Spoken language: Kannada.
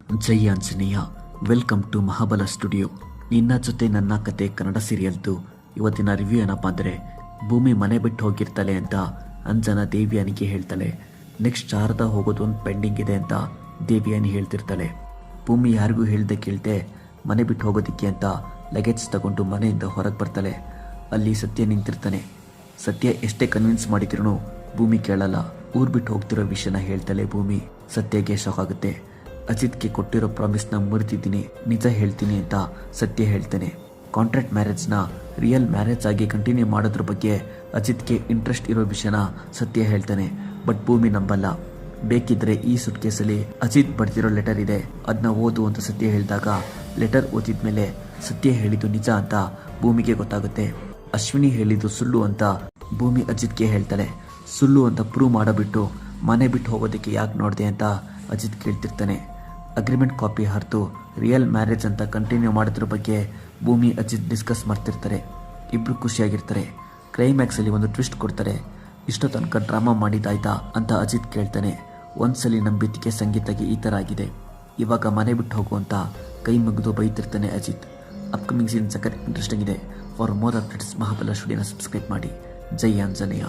Jai Anjaneya. Welcome to Mahabala studio. ನಿನ್ನ ಜೊತೆ ನನ್ನ ಕತೆ ಕನ್ನಡ ಸೀರಿಯಲ್ದು ಇವತ್ತಿನ ರಿವ್ಯೂ ಏನಪ್ಪ ಅಂದರೆ, ಭೂಮಿ ಮನೆ ಬಿಟ್ಟು ಹೋಗಿರ್ತಾಳೆ ಅಂತ ಅಂಜನಾ ದೇವಿಯಾನಿಗೆ ಹೇಳ್ತಾಳೆ. ನೆಕ್ಸ್ಟ್ ಶಾರದಾ ಹೋಗೋದು ಒಂದು ಪೆಂಡಿಂಗ್ ಇದೆ ಅಂತ ದೇವಿಯಾನಿ ಹೇಳ್ತಿರ್ತಾಳೆ. ಭೂಮಿ ಯಾರಿಗೂ ಹೇಳ್ದೆ ಕೇಳ್ದೆ ಮನೆ ಬಿಟ್ಟು ಹೋಗೋದಿಕ್ಕೆ ಅಂತ ಲಗೇಜ್ ತಗೊಂಡು ಮನೆಯಿಂದ ಹೊರಗೆ ಬರ್ತಾಳೆ. ಅಲ್ಲಿ ಸತ್ಯ ನಿಂತಿರ್ತಾನೆ. ಸತ್ಯ ಎಷ್ಟೇ ಕನ್ವಿನ್ಸ್ ಮಾಡಿದ್ರು ಭೂಮಿ ಕೇಳಲ್ಲ. ಊರು ಬಿಟ್ಟು ಹೋಗ್ತಿರೋ ವಿಷಯನ ಹೇಳ್ತಾಳೆ ಭೂಮಿ. ಸತ್ಯಗೆ ಶಾಕ್ ಆಗುತ್ತೆ. ಅಜಿತ್ಗೆ ಕೊಟ್ಟಿರೋ ಪ್ರಾಮಿಸ್ನ ಮುರಿತಿದ್ದೀನಿ, ನಿಜ ಹೇಳ್ತೀನಿ ಅಂತ ಸತ್ಯ ಹೇಳ್ತಾನೆ. ಕಾಂಟ್ರಾಕ್ಟ್ ಮ್ಯಾರೇಜ್ನ ರಿಯಲ್ ಮ್ಯಾರೇಜ್ ಆಗಿ ಕಂಟಿನ್ಯೂ ಮಾಡೋದ್ರ ಬಗ್ಗೆ ಅಜಿತ್ಗೆ ಇಂಟ್ರೆಸ್ಟ್ ಇರೋ ವಿಷಯನ ಸತ್ಯ ಹೇಳ್ತಾನೆ. ಬಟ್ ಭೂಮಿ ನಂಬಲ್ಲ. ಬೇಕಿದ್ರೆ ಈ ಸುಟ್ ಕೇಸಲ್ಲಿ ಅಜಿತ್ ಬರ್ದಿರೋ ಲೆಟರ್ ಇದೆ, ಅದನ್ನ ಓದು ಅಂತ ಸತ್ಯ ಹೇಳಿದಾಗ ಲೆಟರ್ ಓದಿದ್ಮೇಲೆ ಸತ್ಯ ಹೇಳಿದ್ದು ನಿಜ ಅಂತ ಭೂಮಿಗೆ ಗೊತ್ತಾಗುತ್ತೆ. ಅಶ್ವಿನಿ ಹೇಳಿದ್ದು ಸುಳ್ಳು ಅಂತ ಭೂಮಿ ಅಜಿತ್ಗೆ ಹೇಳ್ತಾಳೆ. ಸುಳ್ಳು ಅಂತ ಪ್ರೂವ್ ಮಾಡಬಿಟ್ಟು ಮನೆ ಬಿಟ್ಟು ಹೋಗೋದಕ್ಕೆ ಯಾಕೆ ನೋಡಿದೆ ಅಂತ ಅಜಿತ್ ಕೇಳ್ತಿರ್ತಾನೆ. ಅಗ್ರಿಮೆಂಟ್ ಕಾಪಿ ಹರಿದು ರಿಯಲ್ ಮ್ಯಾರೇಜ್ ಅಂತ ಕಂಟಿನ್ಯೂ ಮಾಡೋದ್ರ ಬಗ್ಗೆ ಭೂಮಿ ಅಜಿತ್ ಡಿಸ್ಕಸ್ ಮಾಡ್ತಿರ್ತಾರೆ. ಇಬ್ರು ಖುಷಿಯಾಗಿರ್ತಾರೆ. ಕ್ಲೈಮ್ಯಾಕ್ಸಲ್ಲಿ ಒಂದು ಟ್ವಿಸ್ಟ್ ಕೊಡ್ತಾರೆ. ಇಷ್ಟೋ ತನಕ ಡ್ರಾಮಾ ಮಾಡಿದಾಯ್ತಾ ಅಂತ ಅಜಿತ್ ಕೇಳ್ತಾನೆ. ಒಂದ್ಸಲಿ ನಂಬಿತಿಗೆ ಸಂಗೀತಗೆ ಈ ಥರ ಆಗಿದೆ, ಇವಾಗ ಮನೆ ಬಿಟ್ಟು ಹೋಗು ಅಂತ ಕೈ ಮುಗಿದು ಬೈತಿರ್ತಾನೆ ಅಜಿತ್. ಅಪ್ಕಮಿಂಗ್ ಸೀನ್ ಸಖತ್ ಇಂಟ್ರೆಸ್ಟಿಂಗ್ ಇದೆ. ಫಾರ್ ಮೋರ್ ಅಪ್ಡೇಟ್ಸ್ ಮಹಾಬಲ ಸ್ಟುಡಿಯೋನ ಸಬ್ಸ್ಕ್ರೈಬ್ ಮಾಡಿ. ಜೈ ಆಂಜನೇಯ.